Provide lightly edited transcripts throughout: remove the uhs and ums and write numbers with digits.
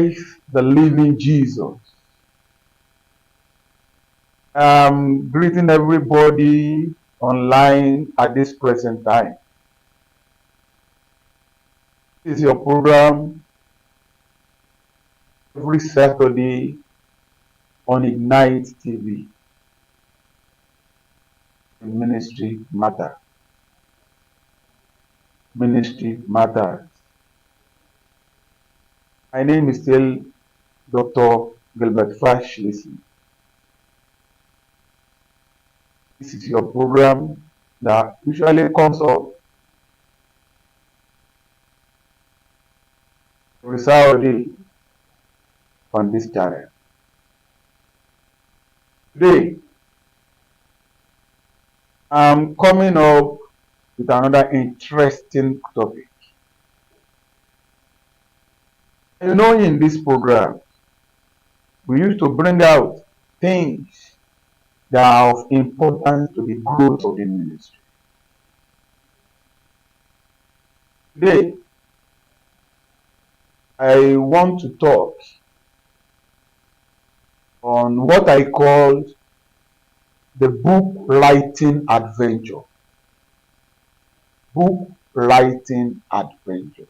Christ, the living Jesus. I'm greeting everybody online at this present time. This is your program every Saturday on Ignite TV. Ministry Matter. Ministry Matters. My name is still Dr. GilbertFasesin. This is your program that usually comes up every Saturday on this channel. Today, I'm coming up with another interesting topic. You know, in this program, we used to bring out things that are of importance to the growth of the ministry. Today, I want to talk on what I call the book writing adventure. Book writing adventure.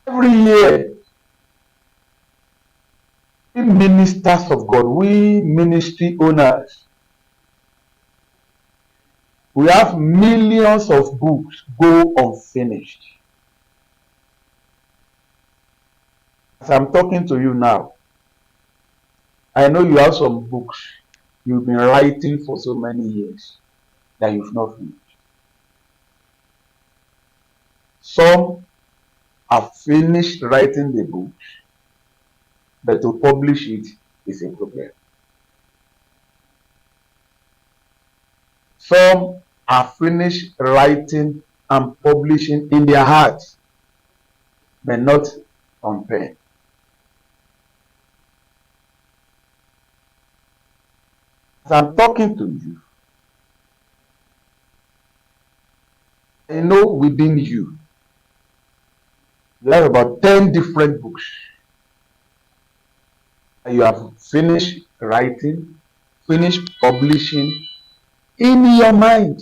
Every year, we ministers of God, we ministry owners, we have millions of books go unfinished. As I'm talking to you now, I know you have some books you've been writing for so many years that you've not finished. Some have finished writing the book, but to publish it is a problem. Some have finished writing and publishing in their hearts, but not on pen. As I'm talking to you, I know within you, you have about 10 different books that you have finished writing, finished publishing in your mind.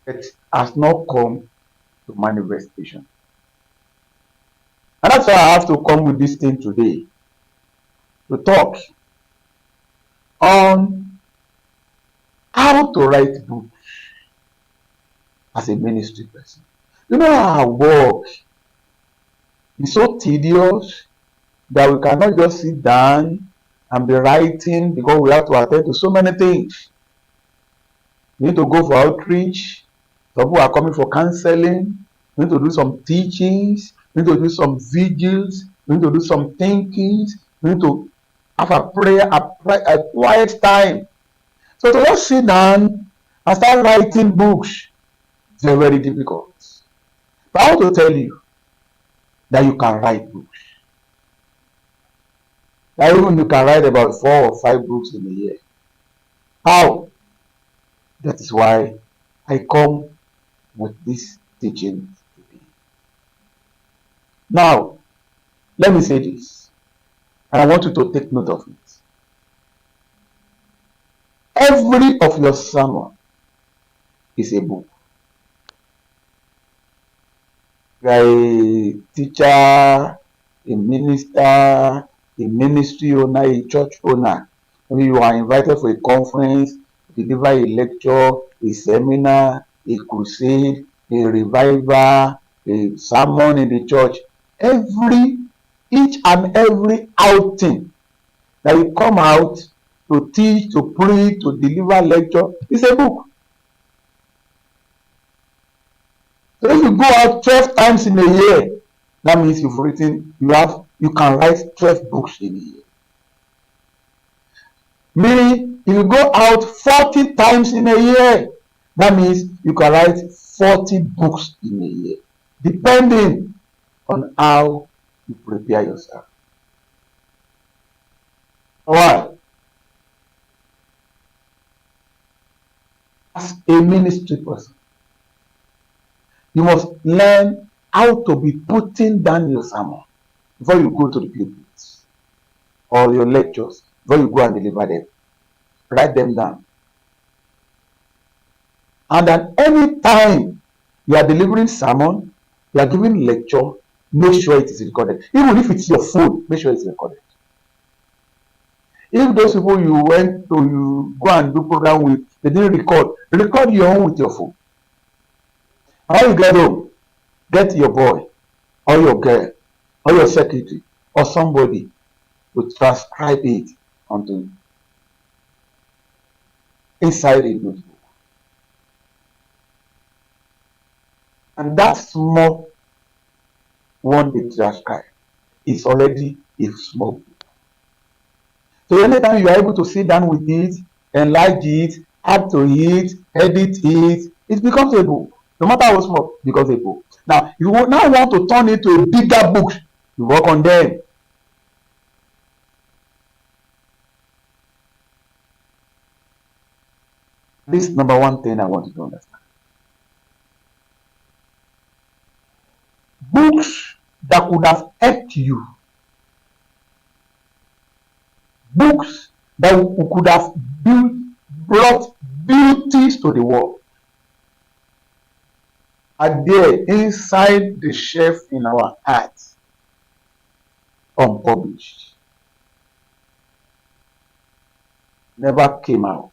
It has not come to manifestation. And that's why I have to come with this thing today, to talk on how to write books as a ministry person. You know, our work is so tedious that we cannot just sit down and be writing because we have to attend to so many things. We need to go for outreach. Some people are coming for counseling. We need to do some teachings. We need to do some vigils. We need to do some thinkings. We need to have a prayer, a quiet time. So to just sit down and start writing books is very difficult. But I want to tell you that you can write books. That even you can write about 4 or 5 books in a year. How? That is why I come with this teaching today. Now, let me say this, and I want you to take note of it. Every of your sermon is a book. You are a teacher, a minister, a ministry owner, a church owner. Maybe you are invited for a conference, deliver a lecture, a seminar, a crusade, a revival, a sermon in the church. Each and every outing that you come out to teach, to preach, to deliver lecture is a book. So if you go out 12 times in a year, that means you can write 12 books in a year. Meaning, if you go out 40 times in a year, that means you can write 40 books in a year, depending on how you prepare yourself. Why? As a ministry person, You must learn how to be putting down your sermon before you go to the pulpit or your lectures, before you go and deliver them. Write them down. And at any time you are delivering sermon, you are giving lecture, make sure it is recorded. Even if it's your phone, make sure it's recorded. If those people you went to, you go and do program with, they didn't record your own with your phone. How you get home, get your boy or your girl or your secretary or somebody to transcribe it onto inside a notebook. And that small one they transcribe is already a small book. So anytime you are able to sit down with it, enlarge it, add to it, edit it, it becomes a book. No matter how small, it becomes a book. Now, you will now want to turn it to a bigger book. You work on them. This is number one thing I want you to understand. Books that could have helped you. Books that could have brought beauties to the world are there inside the shelf in our hearts, unpublished. Never came out.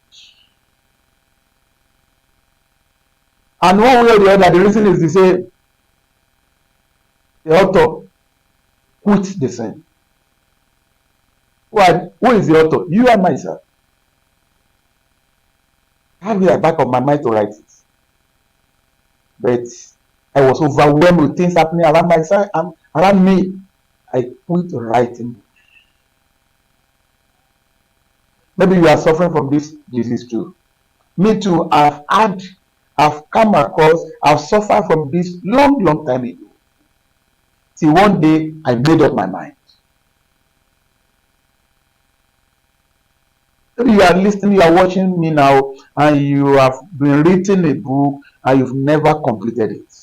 And one way or the other, the reason is the same. The author quits the same. Who is the author? You and myself. I have it at the back of my mind to write it. But I was overwhelmed with things happening around myself and around me. I quit writing. Maybe you are suffering from this disease too. Me too. I've come across, I've suffered from this long time ago. Till one day I made up my mind. Maybe you are listening, you are watching me now, and you have been reading a book and you've never completed it.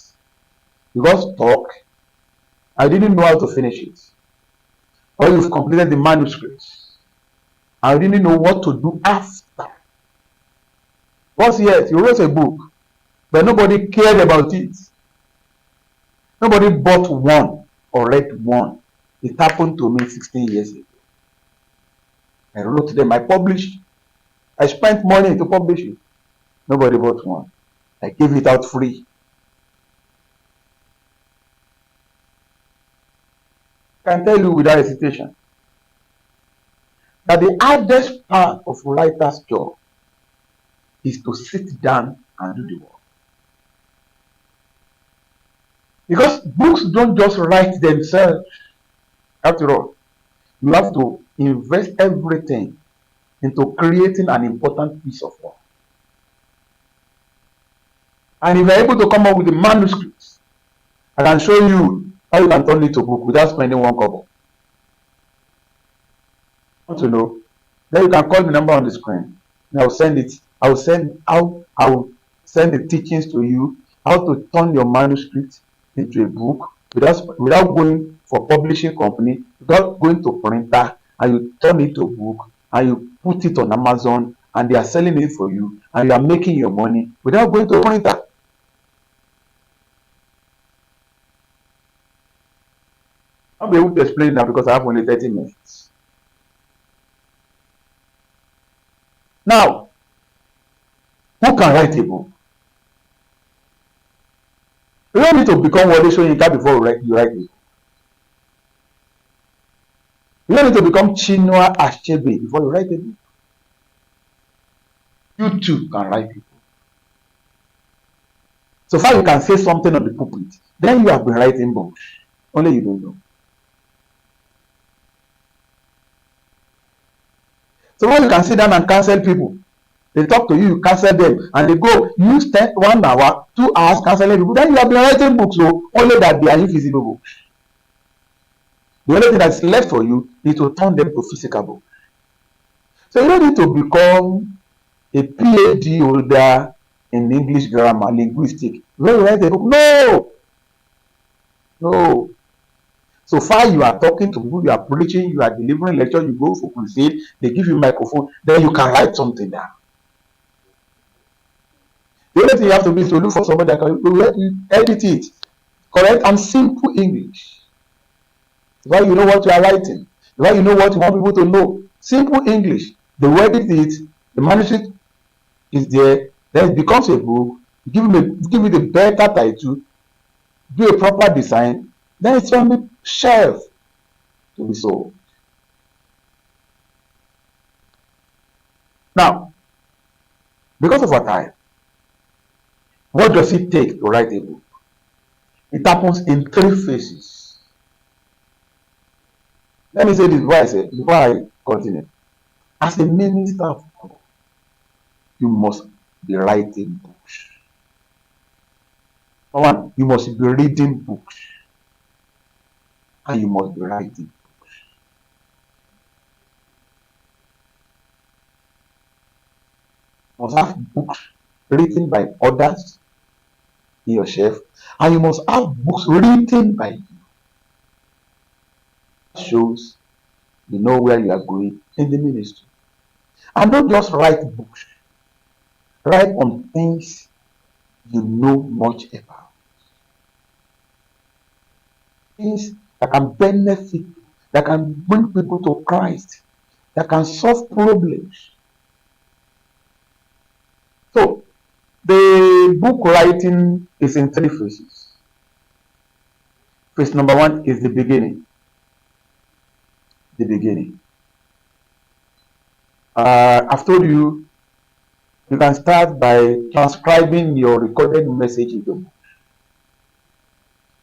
You got stuck. I didn't know how to finish it. Or you've completed the manuscript. I didn't know what to do after. Once yet, you wrote a book, but nobody cared about it. Nobody bought one or read one. It happened to me 16 years ago. I wrote them, I published. I spent money to publish it. Nobody bought one. I gave it out free. I can tell you without hesitation that the hardest part of writer's job is to sit down and do the work. Because books don't just write themselves. After all, you have to invest everything into creating an important piece of work. And if you're able to come up with a manuscript, I can show you how you can turn it to a book without spending one kobo. Want to know? Then you can call the number on the screen. And I'll send it. I will send the teachings to you, how to turn your manuscript into a book without going for publishing company, without going to printer, and you turn it to a book and you put it on Amazon and they are selling it for you and you are making your money without going to a printer. I'll be able to explain that because I have only 30 minutes. Now, who can write a book? You don't need to become Wole Soyinka before you write it. You don't need to become Chinua Achebe before you write a book. You too can write a book. So far you can say something on the pulpit. Then you have been writing books. Only you don't know. So far you can sit down and counsel people. They talk to you, you counsel them, and they go, you spend 1 hour, 2 hours counseling people. Then you have been writing books, so only that they are invisible books. The only thing that's left for you is to turn them to physical books. So you don't need to become a PhD holder in English grammar, linguistic. When you write a book, no, no. So far, you are talking to people, you are preaching, you are delivering lecture, you go for crusade, they give you microphone, then you can write something down. The only thing you have to do is to look for somebody that can edit it, correct and simple English. Why you know what you are writing, why you know what you want people to know. Simple English. They will edit it, the manuscript is there, then it becomes a book, give it a better title, do a proper design, then it's on the shelf to be sold. Now, because of our time, what does it take to write a book? It happens in 3 phases. Let me say this before I continue. As a minister of God, you must be writing books. Number one, you must be reading books. And you must be writing books. You must have books written by others in your shelf, and you must have books written by you. That shows you know where you are going in the ministry. And don't just write books. Write on things you know much about. Things that can benefit, that can bring people to Christ, that can solve problems. So, the book writing is in 3 phases. Phase number 1 is the beginning. The beginning. I've told you, you can start by transcribing your recorded message into book.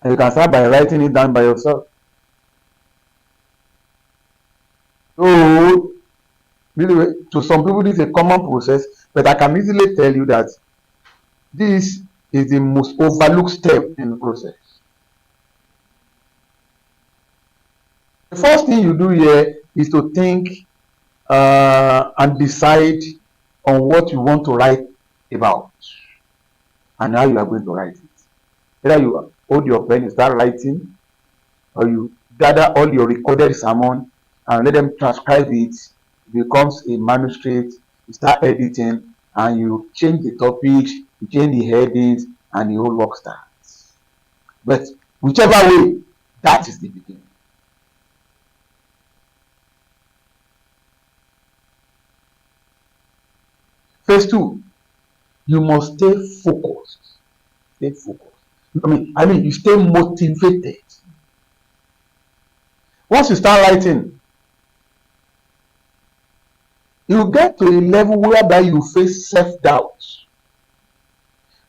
And you can start by writing it down by yourself. So, to some people, this is a common process, but I can easily tell you that this is the most overlooked step in the process. The first thing you do here is to think and decide on what you want to write about and how you are going to write it. Either you hold your pen and start writing, or you gather all your recorded sermon and let them transcribe it. It becomes a manuscript. You start editing and you change the topics, you change the headings, and the whole work starts. But whichever way, that is the beginning. Phase 2, you must stay focused. Stay focused. I mean, you stay motivated. Once you start writing, you get to a level whereby you face self-doubt.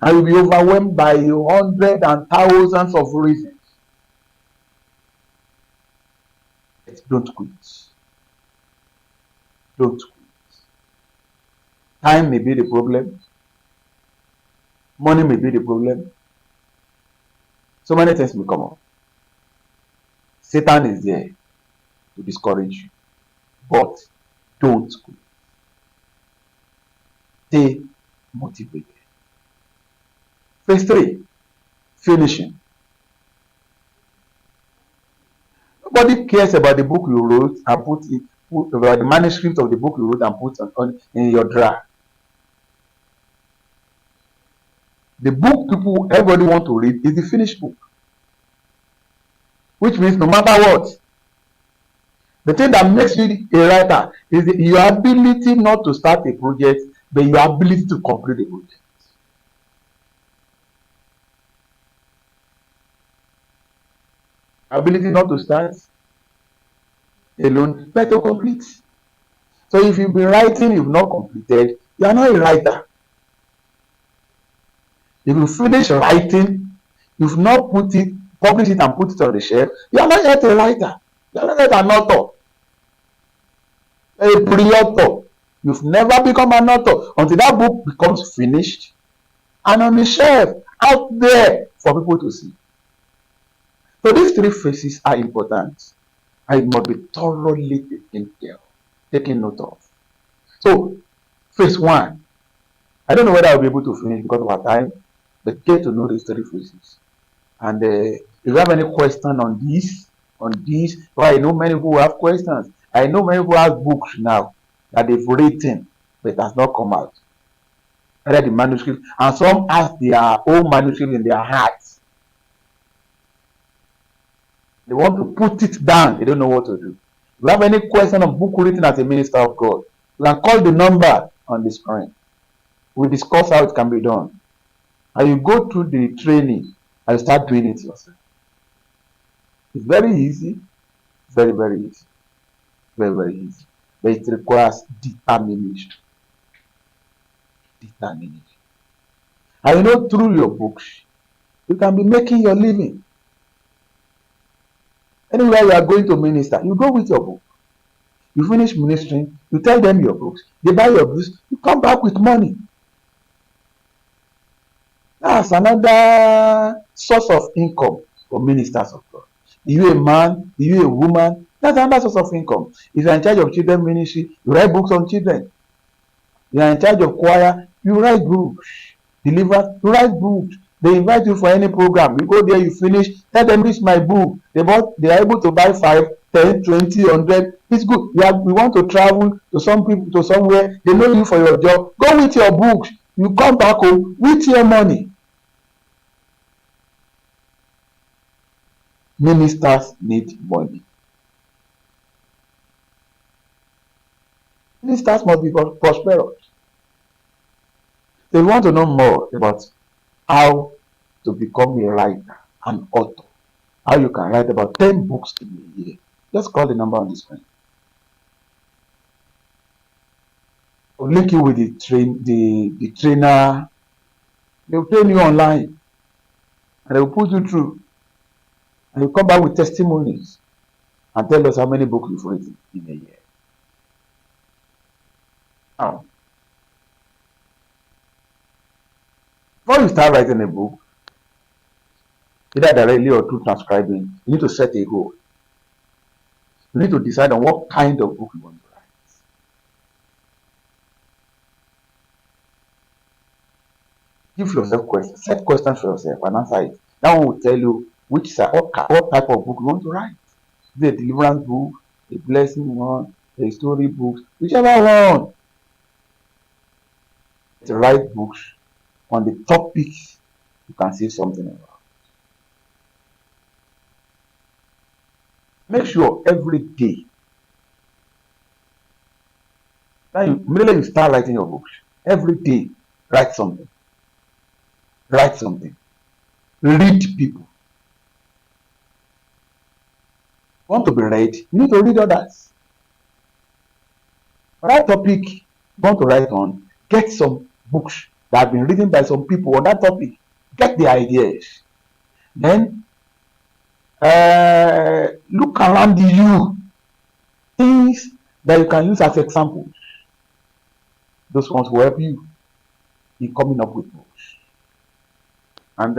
And you'll be overwhelmed by hundreds and thousands of reasons. But don't quit. Don't quit. Time may be the problem. Money may be the problem. So many things may come up. Satan is there to discourage you. But don't quit. Stay motivated. Phase 3, finishing. Nobody cares about the book you wrote and about the manuscript of the book you wrote and put on in your drawer. The book everybody want to read is the finished book. Which means no matter what, the thing that makes you a writer is your ability not to start a project, but your ability to complete the project. Ability not to start alone, but to complete. So if you've been writing, you've not completed, you are not a writer. If you finish writing, you've not publish it and put it on the shelf, you are not yet a writer. You are not yet an author. A pre-author. You've never become an author until that book becomes finished and on the shelf, out there for people to see. So these 3 phases are important. And it must be thoroughly taken note of. So, phase 1, I don't know whether I'll be able to finish because of our time, but get to know these three phases. And if you have any question on this, well, I know many people have questions. I know many people have books now that they've written, but has not come out. Either the manuscript, and some have their own manuscript in their hearts. They want to put it down. They don't know what to do. If you have any question on book written as a minister of God, you can call the number on the screen. We discuss how it can be done. And you go through the training and you start doing it yourself. It's very easy. Very, very easy. Very, very easy. But it requires determination. Determination. And you know, through your books, you can be making your living. Anywhere you are going to minister, you go with your book. You finish ministering, you tell them your books. They buy your books, you come back with money. That's another source of income for ministers of God. You a man, you a woman, that's another source of income. If you are in charge of children ministry, you write books on children. You are in charge of choir, you write books. Deliver, you write books. They invite you for any program. You go there, you finish, tell them this is my book. They are able to buy 5, 10, 20, 100. It's good. We want to travel to some people to somewhere. They know you for your job. Go with your books. You come back home with your money. Ministers need money. Ministers must be prosperous. They want to know more about how to become a writer, an author. How you can write about 10 books in a year. Just call the number on the screen. I'll link you with the trainer. They'll train you online. And they'll put you through. And you come back with testimonies and tell us how many books you've written in a year. Now, before you start writing a book, either directly or through transcribing, you need to set a goal. You need to decide on what kind of book you want to write. Give yourself questions. Set questions for yourself and answer it. That one will tell you what type of book you want to write. Is it a deliverance book, a blessing one, a story book, whichever one. To write books on the topics you can say something about. Make sure every day that immediately you start writing your books, every day write something. Write something. Read people. Want to be read, you need to read others. For that topic you want to write on, get some books that have been written by some people on that topic. Get the ideas. Then look around you. Things that you can use as examples. Those ones will help you in coming up with books. And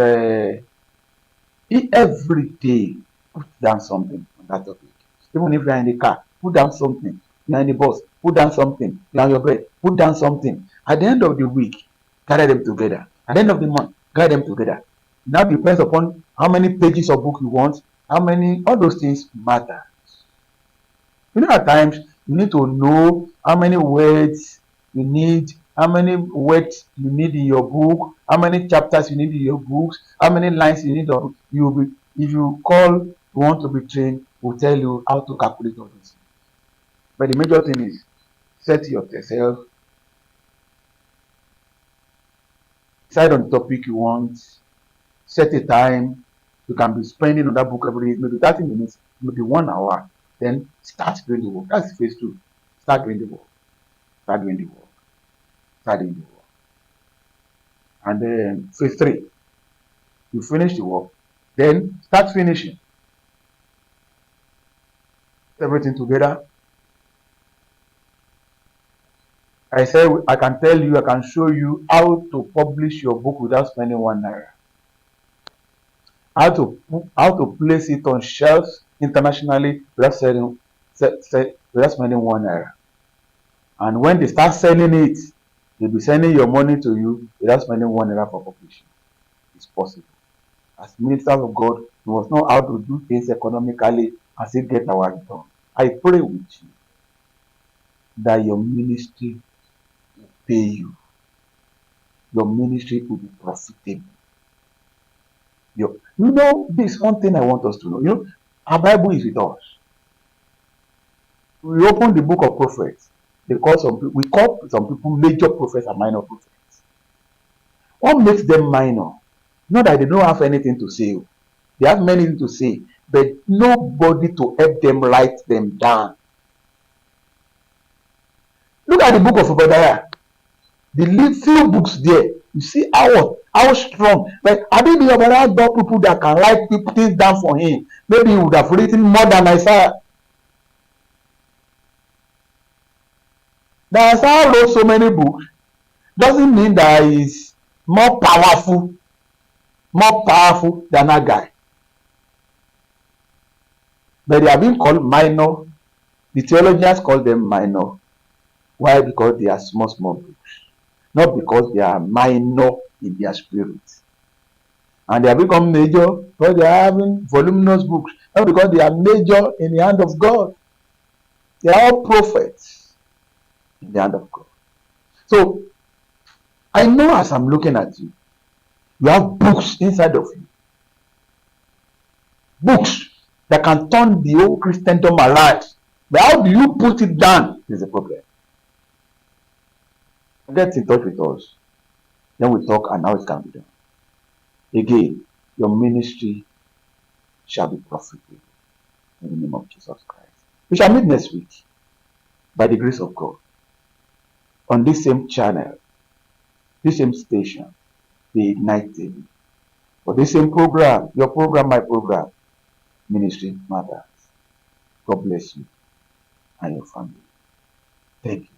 every day put down something on that topic. Even if you are in the car, put down something. You are in the bus, put down something. You are on your bed, put down something. At the end of the week, gather them together. At the end of the month, gather them together. Now depends upon how many pages of book you want, how many, all those things matter. You know, at times you need to know how many words you need, how many words you need in your book, how many chapters you need in your books, how many lines you need. If you call, you want to be trained, we'll tell you how to calculate all this. But the major thing is set yourself. Decide on the topic you want. Set a time. You can be spending on that book every day, maybe 30 minutes, maybe 1 hour. Then start doing the work. That's phase 2. Start doing the work. Start doing the work. Start doing the work. And then phase 3. You finish the work. Then start finishing. Everything together. I said I can tell you, I can show you how to publish your book without spending 1 naira. How to place it on shelves internationally without spending 1 naira. And when they start selling it, They'll be sending your money to you without spending 1 naira for population. It's possible. As ministers of God, we must know how to do things economically and still get our return. I pray with you that your ministry will pay you. Your ministry will be profitable. This one thing I want us to know. Our Bible is with us. We open the book of prophets. We call some people major prophets and minor prophets. What makes them minor? Not that they don't have anything to say. They have many things to say, but nobody to help them write them down. Look at the book of Obadiah. The few books there, you see how strong. Like, I think the Obadiah got people that can write things down for him. Maybe he would have written more than Isaiah. That Isaiah wrote so many books doesn't mean that he's more powerful than that guy. But they have been called minor. The theologians call them minor. Why? Because they are small books. Not because they are minor in their spirit. And they have become major because they are having voluminous books. Not because they are major in the hand of God. They are all prophets in the hand of God. So, I know as I'm looking at you, you have books inside of you. Books that can turn the whole Christendom around. But how do you put it down is the problem. Get in touch with us. Then we talk and how it can be done. Again, your ministry shall be profitable in the name of Jesus Christ. We shall meet next week by the grace of God on this same channel, this same station, the Night TV, for this same program, your program, my program, Ministry Matters. God bless you and your family. Thank you.